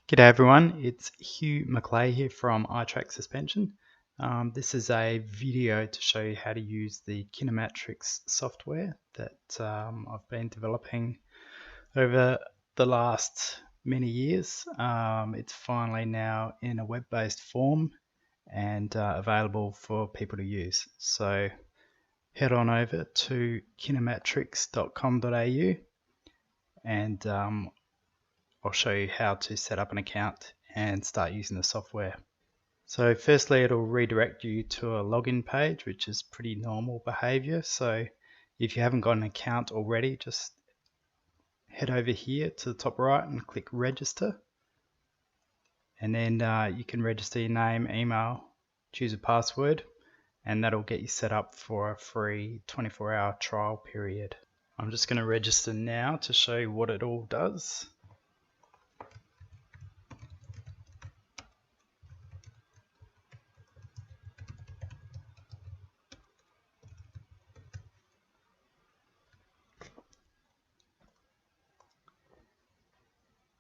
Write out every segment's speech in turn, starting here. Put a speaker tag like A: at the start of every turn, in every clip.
A: G'day everyone, it's Hugh McClay here from iTrack Suspension. This is a video to show you how to use the Kinematrix software that I've been developing over the last many years. It's finally now in a web-based form and available for people to use. So head on over to kinematrix.com.au and I'll show you how to set up an account and start using the software. So firstly, it'll redirect you to a login page, which is pretty normal behavior. So if you haven't got an account already, just head over here to the top right and click register. And then you can register your name, email, choose a password, and that'll get you set up for a free 24-hour trial period. I'm just going to register now to show you what it all does.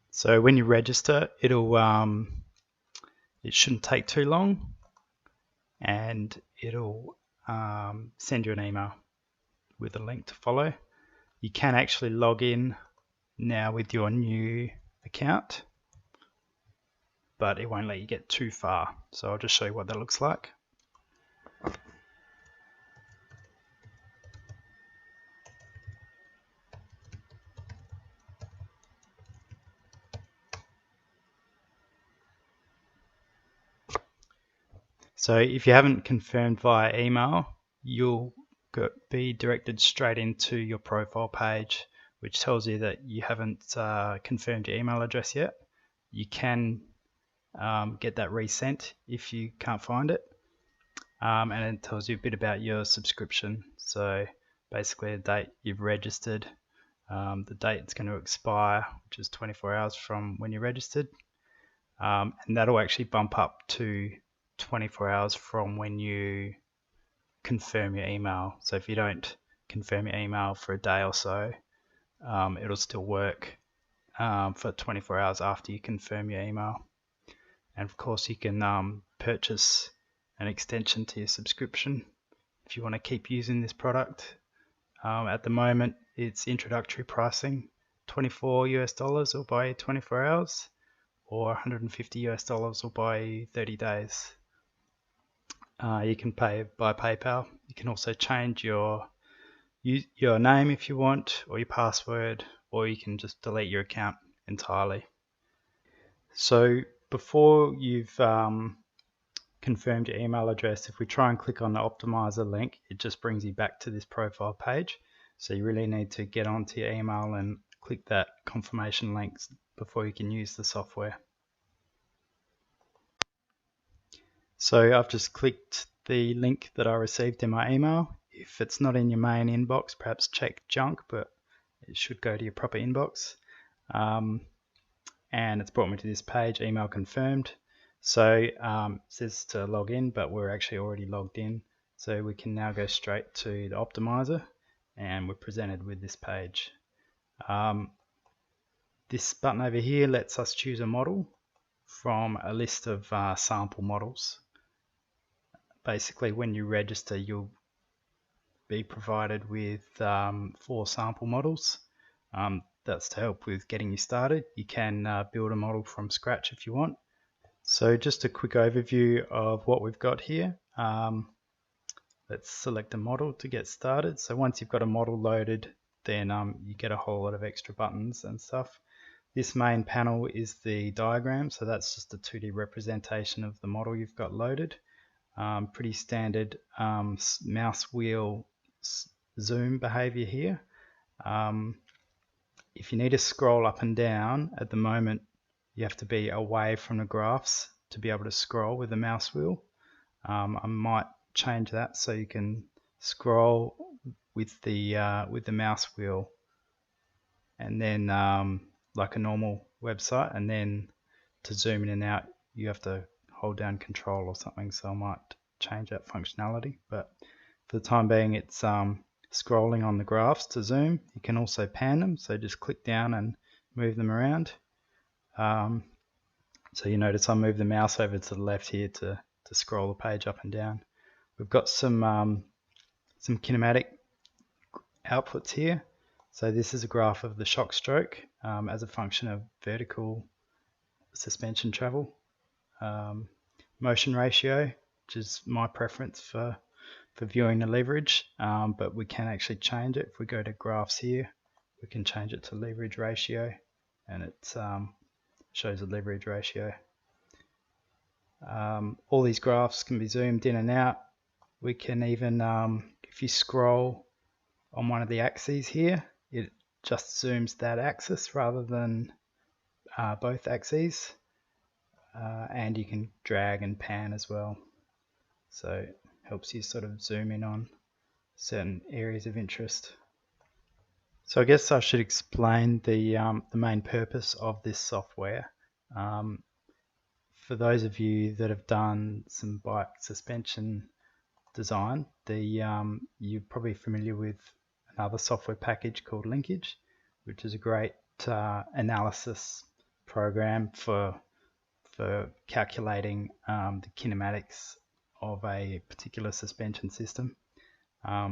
A: So when you register, it shouldn't take too long, and it'll send you an email with a link to follow. You can actually log in now with your new account, but it won't let you get too far. So I'll just show you what that looks like. So if you haven't confirmed via email, you'll be directed straight into your profile page, which tells you that you haven't confirmed your email address yet. You can get that resent if you can't find it. And it tells you a bit about your subscription. So basically the date you've registered, the date it's going to expire, which is 24 hours from when you registered. And that'll actually bump up to 24 hours from when you confirm your email. So if you don't confirm your email for a day or so, it'll still work for 24 hours after you confirm your email. And of course you can purchase an extension to your subscription if you want to keep using this product. At the moment it's introductory pricing, $24 US will buy you 24 hours, or $150 US will buy you 30 days. You can pay by PayPal. You can also change your name if you want, or your password, or you can just delete your account entirely. So before you've confirmed your email address, if we try and click on the optimizer link, it just brings you back to this profile page. So you really need to get onto your email and click that confirmation link before you can use the software. So I've just clicked the link that I received in my email. If it's not in your main inbox, perhaps check junk, but it should go to your proper inbox. And it's brought me to this page, email confirmed. So it says to log in, but we're actually already logged in. So we can now go straight to the optimizer, and we're presented with this page. This button over here lets us choose a model from a list of sample models. Basically, when you register, you'll be provided with 4 sample models. That's to help with getting you started. You can build a model from scratch if you want. So just a quick overview of what we've got here. Let's select a model to get started. So once you've got a model loaded, then you get a whole lot of extra buttons and stuff. This main panel is the diagram, so that's just a 2D representation of the model you've got loaded. Pretty standard mouse wheel zoom behavior here. If you need to scroll up and down, at the moment you have to be away from the graphs to be able to scroll with the mouse wheel. I might change that so you can scroll with the mouse wheel, and then like a normal website, and then to zoom in and out you have to hold down control or something, so I might change that functionality. But for the time being it's scrolling on the graphs to zoom. You can also pan them, so just click down and move them around. So you notice I move the mouse over to the left here to scroll the page up and down. We've got some kinematic outputs here. So this is a graph of the shock stroke as a function of vertical suspension travel, motion ratio, which is my preference for viewing the leverage, but we can actually change it. If we go to graphs here, we can change it to leverage ratio, and it shows the leverage ratio. All these graphs can be zoomed in and out. We can even, if you scroll on one of the axes here, it just zooms that axis rather than both axes, and you can drag and pan as well. So it helps you sort of zoom in on certain areas of interest. So I guess I should explain the main purpose of this software. For those of you that have done some bike suspension design, you're probably familiar with another software package called Linkage, which is a great analysis program for calculating the kinematics of a particular suspension system.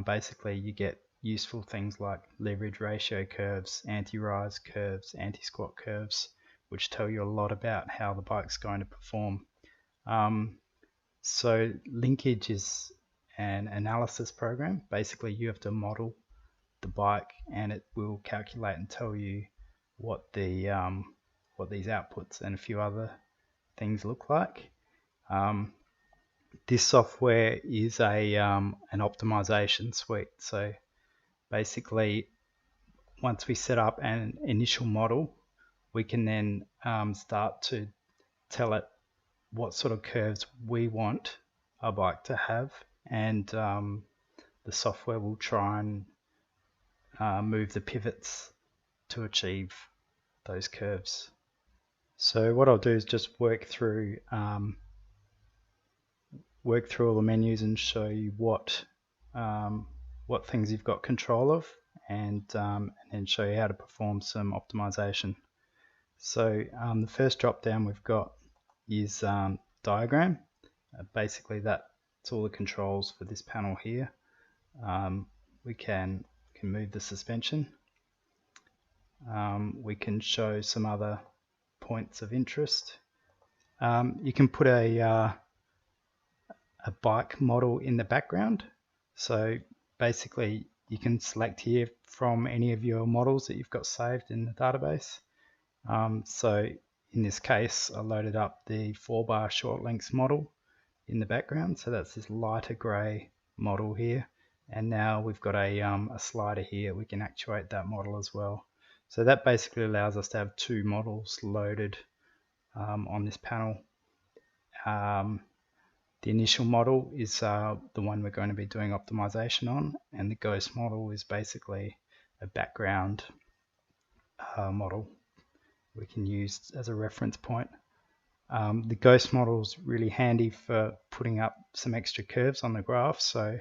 A: Basically, you get useful things like leverage ratio curves, anti-rise curves, anti-squat curves, which tell you a lot about how the bike's going to perform. So Linkage is an analysis program. Basically, you have to model the bike, and it will calculate and tell you what these outputs and a few other things look like. This software is an optimization suite. So basically, once we set up an initial model, we can then start to tell it what sort of curves we want our bike to have, and the software will try and move the pivots to achieve those curves. So what I'll do is just work through all the menus and show you what things you've got control of, and then show you how to perform some optimization. So the first drop down we've got is diagram. Basically that's all the controls for this panel here. We can move the suspension. We can show some other points of interest. You can put a bike model in the background. So basically you can select here from any of your models that you've got saved in the database. So in this case, I loaded up the 4-bar short lengths model in the background. So that's this lighter grey model here. And now we've got a slider here. We can actuate that model as well. So that basically allows us to have two models loaded on this panel. The initial model is the one we're going to be doing optimization on, and the ghost model is basically a background model we can use as a reference point. The ghost model is really handy for putting up some extra curves on the graph. So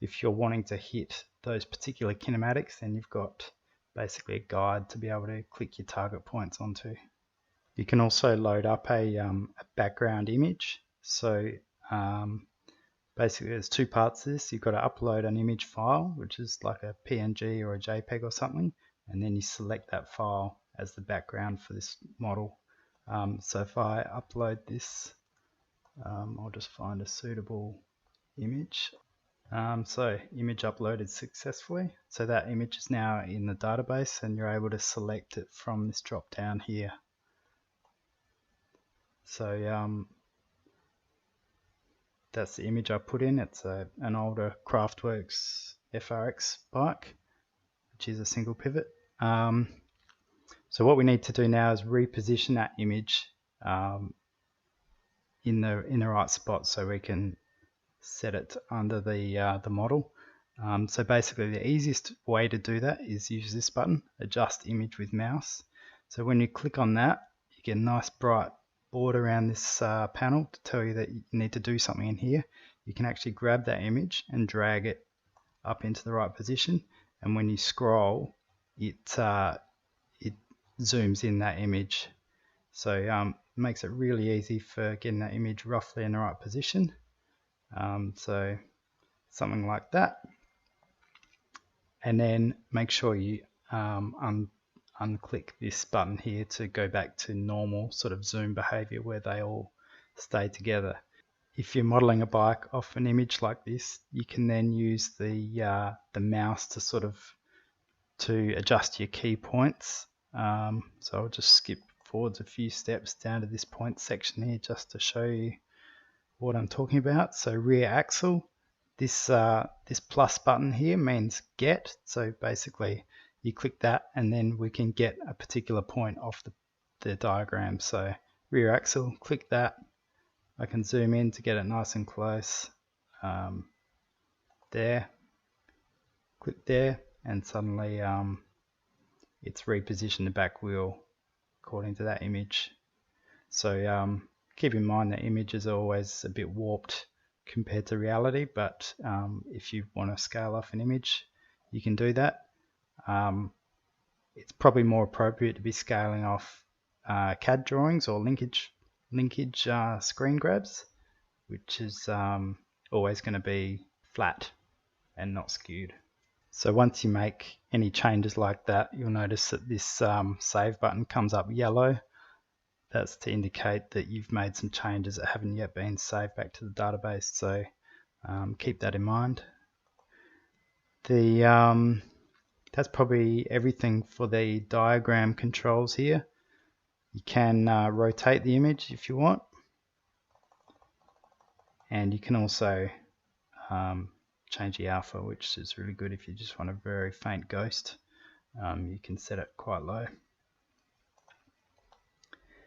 A: if you're wanting to hit those particular kinematics, then you've got basically a guide to be able to click your target points onto. You can also load up a background image. So basically there's two parts to this. You've got to upload an image file, which is like a PNG or a JPEG or something, and then you select that file as the background for this model. So if I upload this, I'll just find a suitable image. So image uploaded successfully. So that image is now in the database, and you're able to select it from this drop down here. So that's the image I put in. It's an older Craftworks FRX bike, which is a single pivot. So what we need to do now is reposition that image in the right spot so we can set it under the model. So basically the easiest way to do that is use this button, adjust image with mouse. So when you click on that, you get a nice bright board around this panel to tell you that you need to do something in here. You can actually grab that image and drag it up into the right position, and when you scroll, it zooms in that image. So It makes it really easy for getting that image roughly in the right position. So something like that. And then make sure you unclick this button here to go back to normal sort of zoom behavior where they all stay together. If you're modeling a bike off an image like this, you can then use the mouse to adjust your key points. So I'll just skip forwards a few steps down to this point section here just to show you what I'm talking about. So rear axle, this plus button here means get. So basically you click that and then we can get a particular point off the diagram. So rear axle, click that. I can zoom in to get it nice and close. There, click there, and suddenly it's repositioned the back wheel according to that image. So keep in mind that images are always a bit warped compared to reality, but if you want to scale off an image, you can do that. It's probably more appropriate to be scaling off CAD drawings or linkage screen grabs, which is always going to be flat and not skewed. So once you make any changes like that, you'll notice that this save button comes up yellow. That's to indicate that you've made some changes that haven't yet been saved back to the database. So keep that in mind. That's probably everything for the diagram controls here. You can rotate the image if you want. And you can also change the alpha, which is really good if you just want a very faint ghost. You can set it quite low.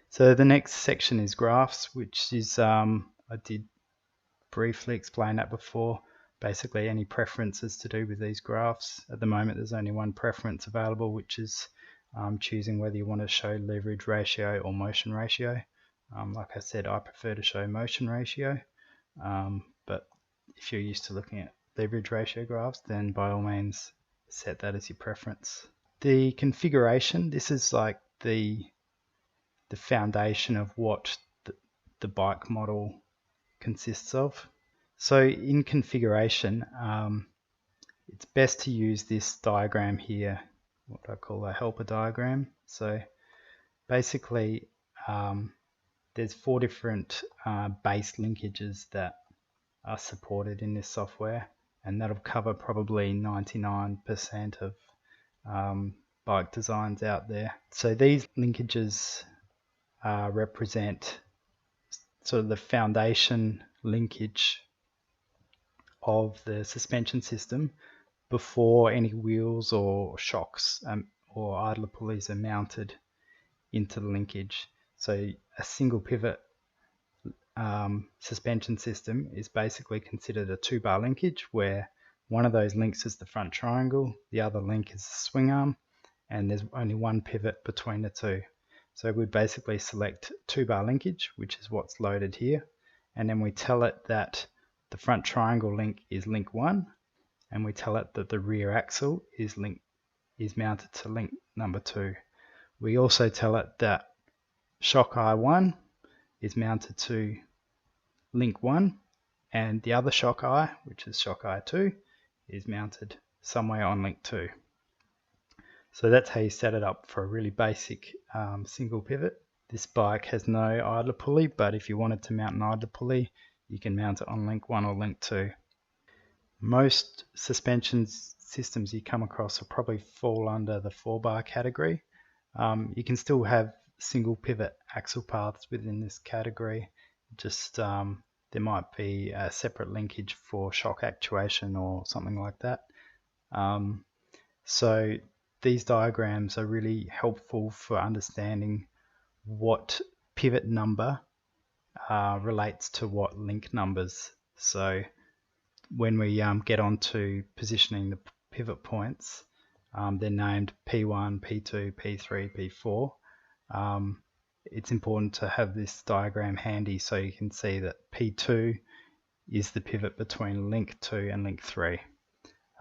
A: So the next section is graphs, which is, I did briefly explain that before. Basically any preferences to do with these graphs. At the moment there's only one preference available, which is choosing whether you want to show leverage ratio or motion ratio. Like I said, I prefer to show motion ratio, but if you're used to looking at leverage ratio graphs, then by all means set that as your preference. The configuration, this is like the foundation of what the bike model consists of. So in configuration, it's best to use this diagram here, what I call a helper diagram. So basically there's 4 different base linkages that are supported in this software, and that'll cover probably 99% of bike designs out there. So these linkages represent sort of the foundation linkage of the suspension system before any wheels or shocks or idler pulleys are mounted into the linkage. So a single pivot suspension system is basically considered a 2-bar linkage, where one of those links is the front triangle, the other link is the swing arm, and there's only one pivot between the two. So we basically select 2-bar linkage, which is what's loaded here, and then we tell it that the front triangle link is link 1, and we tell it that the rear axle is mounted to link number 2. We also tell it that shock I1 is mounted to link 1, and the other shock eye, which is shock I2, is mounted somewhere on link 2. So that's how you set it up for a really basic single pivot. This bike has no idler pulley, but if you wanted to mount an idler pulley, you can mount it on link 1 or link 2. Most suspension systems you come across will probably fall under the 4-bar category. You can still have single pivot axle paths within this category, just there might be a separate linkage for shock actuation or something like that. So these diagrams are really helpful for understanding what pivot number relates to what link numbers. So when we get onto positioning the pivot points, they're named P1, P2, P3, P4. It's important to have this diagram handy so you can see that P2 is the pivot between link 2 and link 3.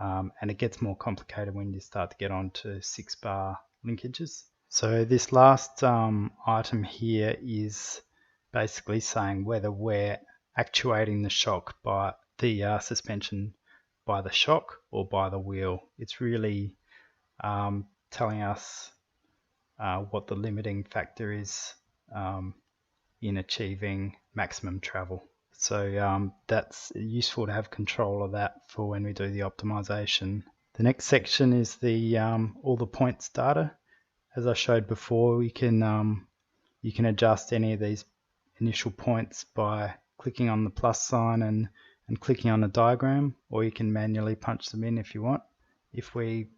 A: And it gets more complicated when you start to get on to 6-bar linkages. So this last item here is basically saying whether we're actuating the shock by the suspension by the shock or by the wheel. It's really telling us what the limiting factor is in achieving maximum travel. So that's useful to have control of that for when we do the optimization. The next section is the all the points data. As I showed before, you can adjust any of these initial points by clicking on the plus sign and clicking on the diagram, or you can manually punch them in if you want. If we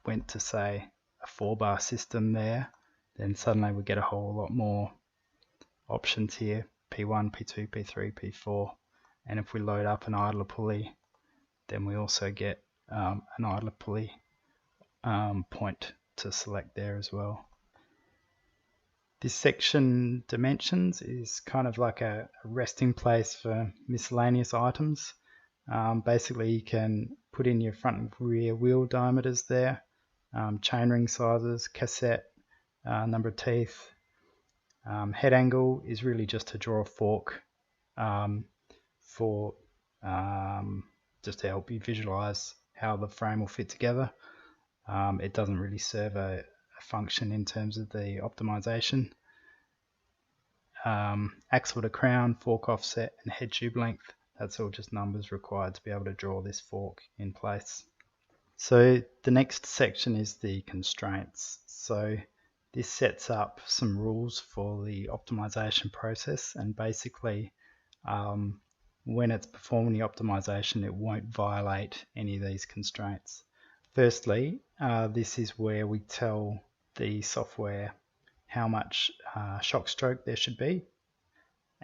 A: went to, say, a 4-bar system there, then suddenly we get a whole lot more options here: P1, P2, P3, P4. And if we load up an idler pulley, then we also get an idler pulley point to select there as well. This section, dimensions, is kind of like a resting place for miscellaneous items. Basically, you can put in your front and rear wheel diameters there, chainring sizes, cassette, number of teeth. Head angle is really just to draw a fork for just to help you visualize how the frame will fit together. It doesn't really serve a function in terms of the optimization. Axle to crown, fork offset, and head tube length. That's all just numbers required to be able to draw this fork in place. So the next section is the constraints. So this sets up some rules for the optimization process, and basically when it's performing the optimization, it won't violate any of these constraints. Firstly, this is where we tell the software how much shock stroke there should be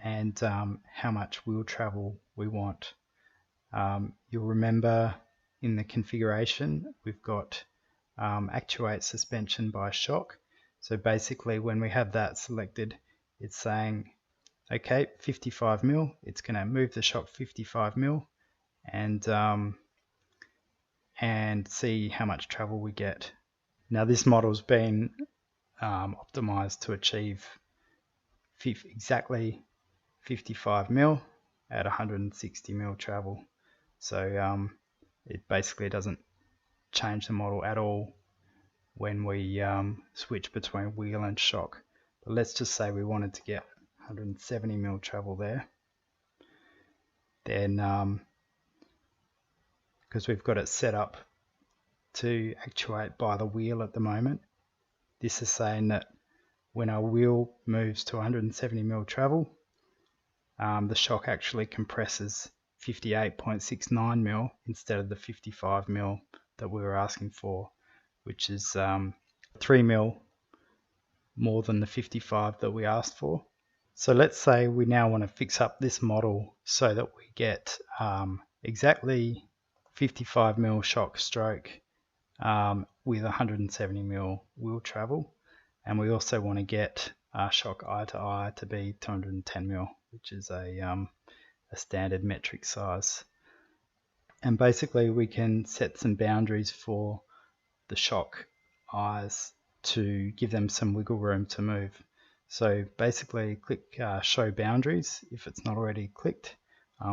A: and how much wheel travel we want. You'll remember in the configuration we've got actuate suspension by shock. So basically when we have that selected, it's saying, okay, 55 mil, it's going to move the shock 55 mil and see how much travel we get. Now this model's been optimized to achieve exactly 55 mil at 160 mil travel. So it basically doesn't change the model at all when we switch between wheel and shock. But let's just say we wanted to get 170 mil travel there. Then because we've got it set up to actuate by the wheel at the moment, this is saying that when our wheel moves to 170 mil travel, the shock actually compresses 58.69 mil instead of the 55 mil that we were asking for, which is 3 mil more than the 55 that we asked for. So let's say we now want to fix up this model so that we get exactly 55 mil shock stroke with 170 mil wheel travel, and we also want to get shock eye to eye to be 210 mil, which is a standard metric size. And basically we can set some boundaries for the shock eyes to give them some wiggle room to move. So basically click show boundaries if it's not already clicked.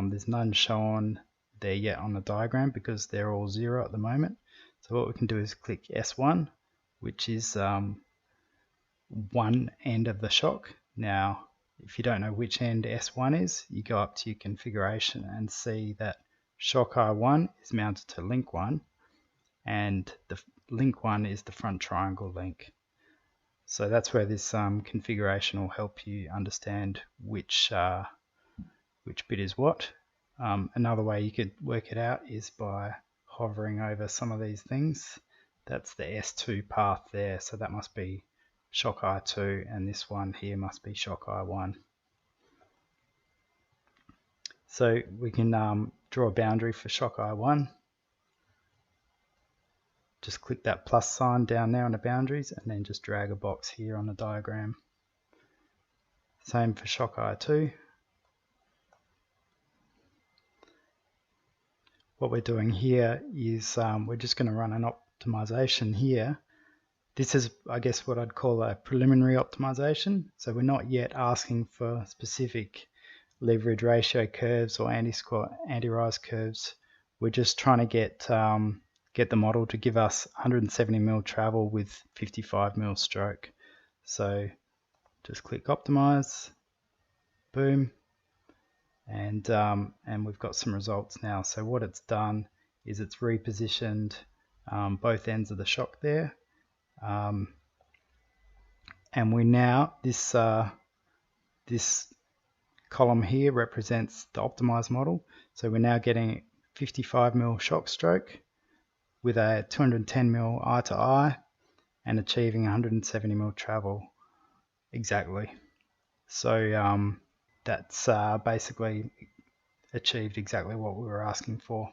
A: There's none shown there yet on the diagram because they're all 0 at the moment. So what we can do is click S1, which is one end of the shock. Now if you don't know which end S1 is, you go up to your configuration and see that shock eye 1 is mounted to link 1 and the link 1 is the front triangle link. So that's where this configuration will help you understand which bit is what. Another way you could work it out is by hovering over some of these things. That's the S2 path there, so that must be shock eye 2 and this one here must be shock eye 1. So we can draw a boundary for shock eye 1. Just click that plus sign down there on the boundaries and then just drag a box here on the diagram. Same for shock eye 2. What we're doing here is we're just going to run an optimization here This is, I guess, what I'd call a preliminary optimization. So we're not yet asking for specific leverage ratio curves or anti-squat, anti-rise curves. We're just trying to get the model to give us 170 mil travel with 55 mil stroke. So just click optimize, boom, and we've got some results now. So what it's done is it's repositioned both ends of the shock there, and we now this column here represents the optimized model. So we're now getting 55 mil shock stroke with a 210 mil eye to eye and achieving 170 mil travel exactly. So that's basically achieved exactly what we were asking for.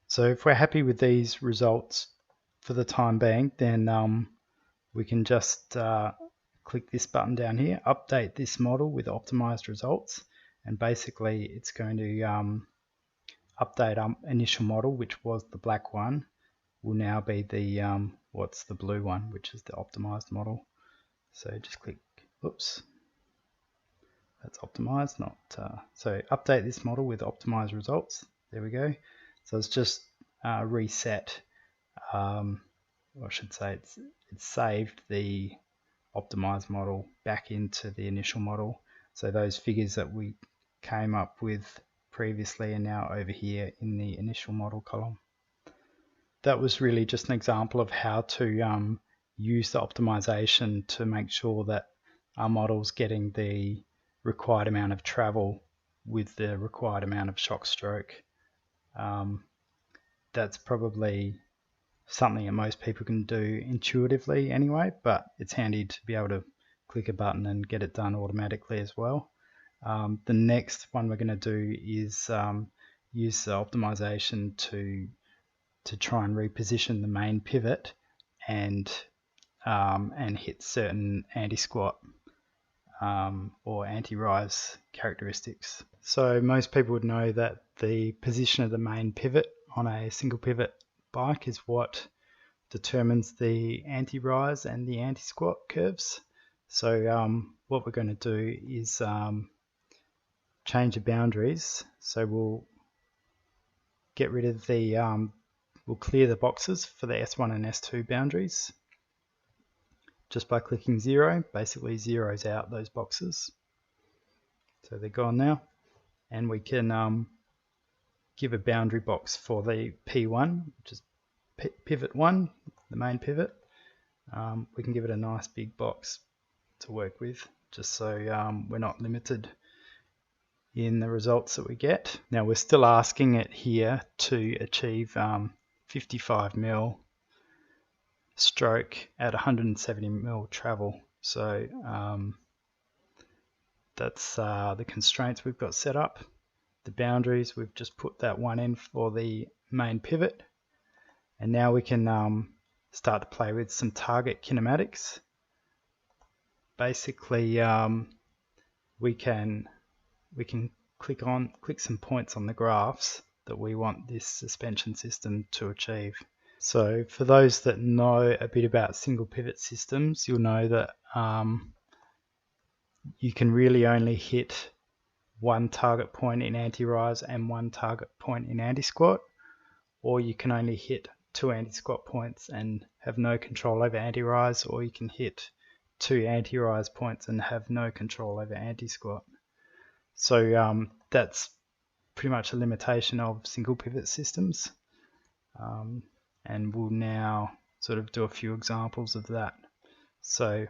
A: So if we're happy with these results for the time being, then we can just click this button down here, update this model with optimized results, and basically it's going to update our initial model, which was the black one, will now be the what's the blue one, which is the optimized model. So just click, oops, that's optimized, not so update this model with optimized results. There we go. So it's just reset, or I should say it's saved the optimized model back into the initial model. So those figures that we came up with previously are now over here in the initial model column. That was really just an example of how to use the optimization to make sure that our model's getting the required amount of travel with the required amount of shock stroke. That's probably something that most people can do intuitively anyway, but it's handy to be able to click a button and get it done automatically as well. The next one we're going to do is use the optimization to try and reposition the main pivot and hit certain anti-squat or anti-rise characteristics. So most people would know that the position of the main pivot on a single pivot bike is what determines the anti-rise and the anti-squat curves. So what we're going to do is change the boundaries. So we'll get rid of the we'll clear the boxes for the S1 and S2 boundaries just by clicking 0. Basically zeroes out those boxes. So they're gone now. And we can give a boundary box for the P1, which is pivot 1, the main pivot. We can give it a nice big box to work with, just so we're not limited in the results that we get. Now we're still asking it here to achieve 55 mil stroke at 170 mil travel. So that's the constraints we've got set up. The boundaries, we've just put that one in for the main pivot, and now we can start to play with some target kinematics. Basically we can click some points on the graphs that we want this suspension system to achieve. So for those that know a bit about single pivot systems, you'll know that you can really only hit one target point in anti-rise and one target point in anti-squat, or you can only hit 2 anti-squat points and have no control over anti-rise, or you can hit 2 anti-rise points and have no control over anti-squat. So that's pretty much a limitation of single pivot systems, and we'll now sort of do a few examples of that. So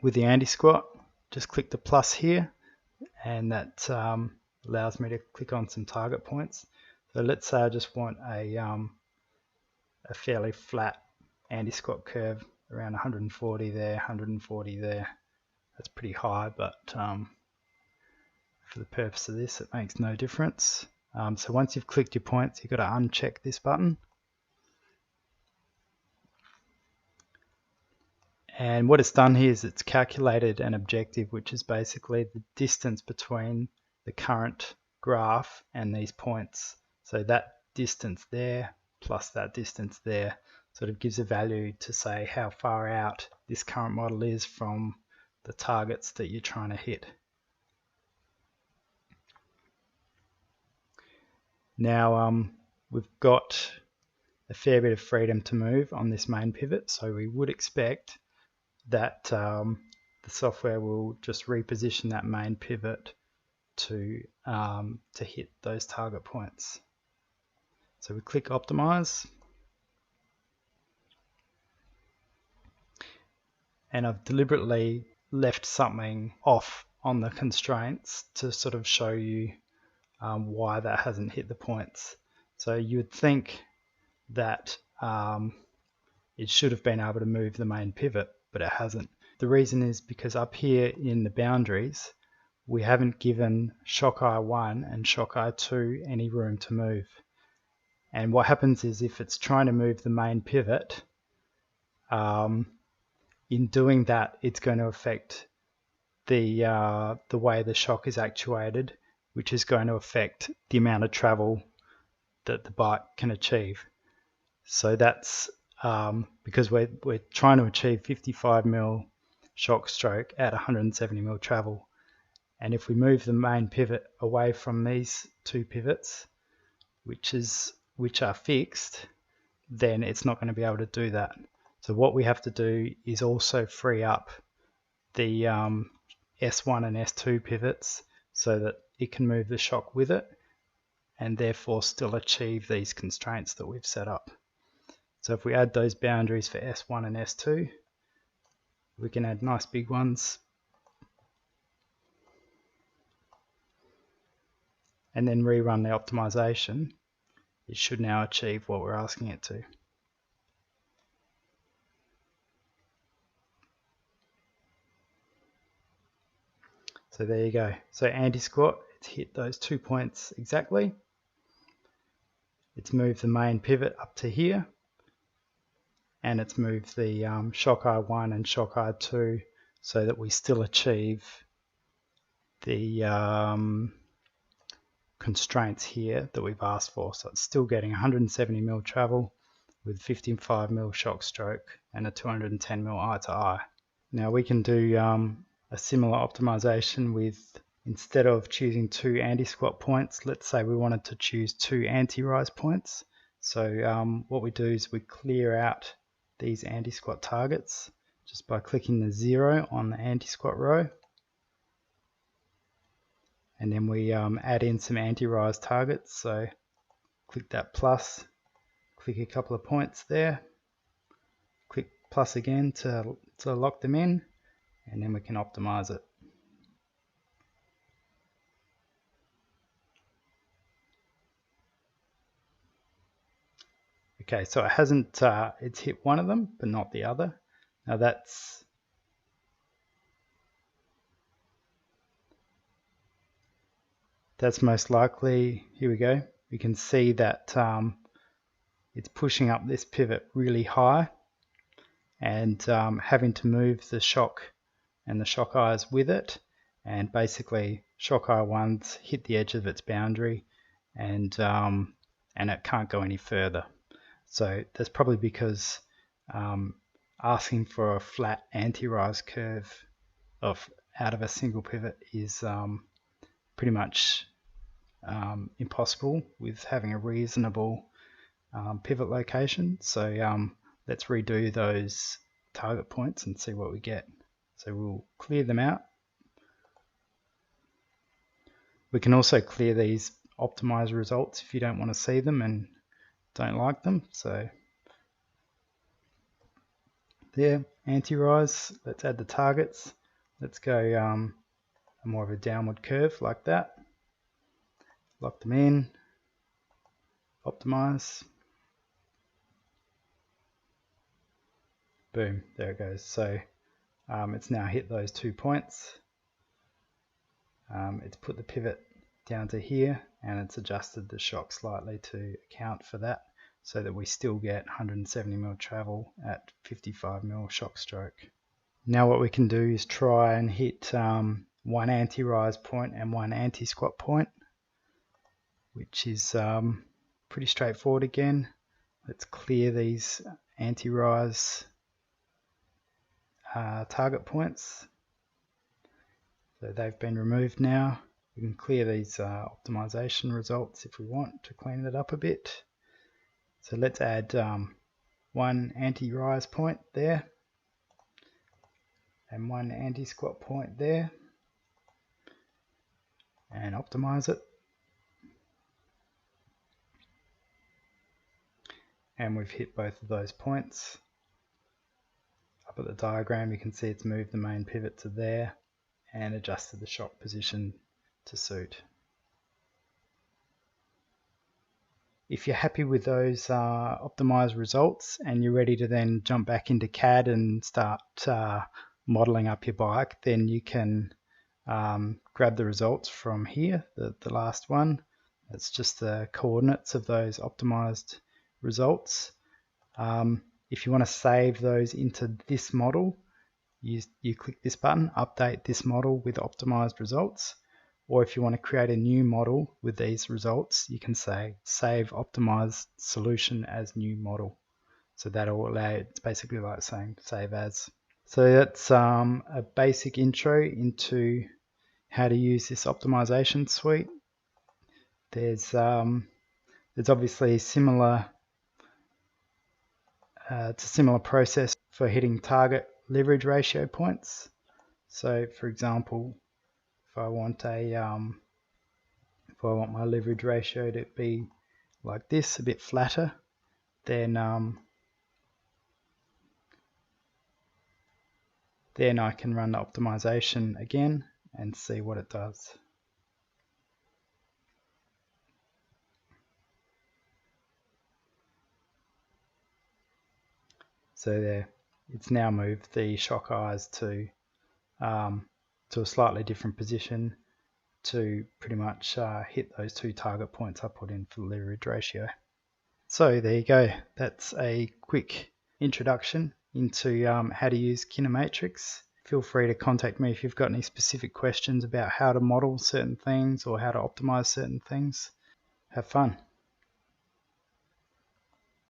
A: with the anti-squat, just click the plus here, and that allows me to click on some target points. So let's say I just want a fairly flat anti-squat curve around 140 there, 140 there. That's pretty high, but for the purpose of this, it makes no difference. So once you've clicked your points, you've got to uncheck this button. And what it's done here is it's calculated an objective, which is basically the distance between the current graph and these points. So that distance there plus that distance there. sort of gives a value to say how far out this current model is from the targets that you're trying to hit. Now we've got a fair bit of freedom to move on this main pivot, so we would expect that the software will just reposition that main pivot to hit those target points. So we click Optimize, and I've deliberately left something off on the constraints to sort of show you why that hasn't hit the points. So you would think that it should have been able to move the main pivot, but it hasn't. The reason is because up here in the boundaries, we haven't given shock I1 and shock I2 any room to move. And what happens is if it's trying to move the main pivot, in doing that, it's going to affect the way the shock is actuated, which is going to affect the amount of travel that the bike can achieve. So that's because we're trying to achieve 55mm shock stroke at 170mm travel. And if we move the main pivot away from these two pivots, which are fixed, then it's not going to be able to do that. So what we have to do is also free up the S1 and S2 pivots so that it can move the shock with it and therefore still achieve these constraints that we've set up. So if we add those boundaries for S1 and S2, we can add nice big ones. And then rerun the optimization. It should now achieve what we're asking it to. So there you go. So anti-squat, it's hit those 2 points exactly. It's moved the main pivot up to here. And it's moved the shock I1 and shock I2 so that we still achieve the constraints here that we've asked for. So it's still getting 170mm travel with 55mm shock stroke and a 210mm eye to eye. Now we can do a similar optimization with, instead of choosing 2 anti-squat points, let's say we wanted to choose 2 anti-rise points. So what we do is we clear out these anti-squat targets just by clicking the 0 on the anti-squat row. And then we add in some anti-rise targets. So click that plus, click a couple of points there, click plus again to lock them in, and then we can optimize it. Okay, so it hasn't, it's hit one of them, but not the other. Now that's most likely, here we go. We can see that it's pushing up this pivot really high and having to move the shock and the shock eyes with it. And basically shock I1's hit the edge of its boundary and it can't go any further. So that's probably because asking for a flat anti-rise curve out of a single pivot is pretty much impossible with having a reasonable pivot location. So let's redo those target points and see what we get. So we'll clear them out. We can also clear these optimized results if you don't want to see them and don't like them. So there, anti-rise, let's add the targets. Let's go more of a downward curve like that. Lock them in, optimize. Boom, there it goes. So it's now hit those 2 points. It's put the pivot down to here and it's adjusted the shock slightly to account for that so that we still get 170mm travel at 55mm shock stroke. Now what we can do is try and hit one anti-rise point and one anti-squat point, which is pretty straightforward again. Let's clear these anti-rise target points. So they've been removed now. We can clear these optimization results if we want to clean it up a bit. So let's add one anti-rise point there and one anti-squat point there and optimize it. And we've hit both of those points. Up at the diagram you can see it's moved the main pivot to there and adjusted the shock position to suit. If you're happy with those optimized results and you're ready to then jump back into CAD and start modeling up your bike, then you can grab the results from here, the last one. That's just the coordinates of those optimized results. If you want to save those into this model, you click this button, update this model with optimized results. Or if you want to create a new model with these results, you can say save optimized solution as new model. So that'll allow, it's basically like saying save as. So that's a basic intro into how to use this optimization suite. There's obviously similar, it's a similar process for hitting target leverage ratio points. So for example, if I want my leverage ratio to be like this, a bit flatter, then I can run the optimization again and see what it does. So there, it's now moved the shock eyes to a slightly different position to pretty much hit those two target points I put in for the leverage ratio. So there you go. That's a quick introduction into how to use Kinematrix. Feel free to contact me if you've got any specific questions about how to model certain things or how to optimize certain things. Have fun.